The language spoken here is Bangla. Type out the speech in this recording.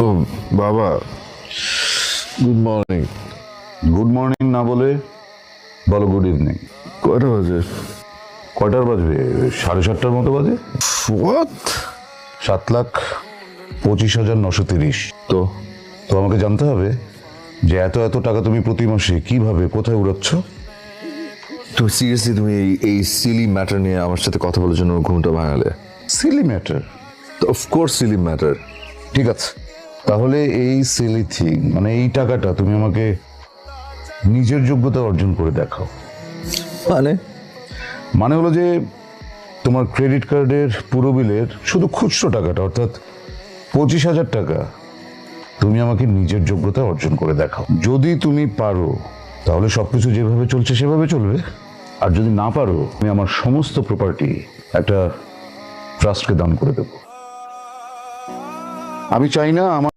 ও বাবা, গুড মর্নিং। গুড মর্নিং না বলে বলো গুড ইভিনিং। কয়টা বাজে? কয়টার বাজবে? 7:30টার মতো বাজে। হোয়াট? 7,25,930। তো তো আমাকে জানতে হবে যে এত এত টাকা তুমি প্রতি মাসে কিভাবে কোথায় উড়াচ্ছ। তুমি সিরিয়াসলি তুমি এই সিলি ম্যাটার নিয়ে আমার সাথে কথা বলার জন্য ঘুমটা ভাঙালে? Silly matter? Of course silly matter. ঠিক আছে, তাহলে এই সিলি থিং মানে এই টাকাটা তুমি আমাকে নিজের যোগ্যতা অর্জন করে দেখাও। মানে মানে হলো যে তোমার ক্রেডিট কার্ডের পুরো বিলের শুধু খুচরো টাকাটা অর্থাৎ 25,000 টাকা তুমি আমাকে নিজের যোগ্যতা অর্জন করে দেখাও। যদি তুমি পারো তাহলে সবকিছু যেভাবে চলছে সেভাবে চলবে, আর যদি না পারো আমি আমার সমস্ত প্রপার্টি একটা ট্রাস্টকে দান করে দেব। আমি চাই না আমার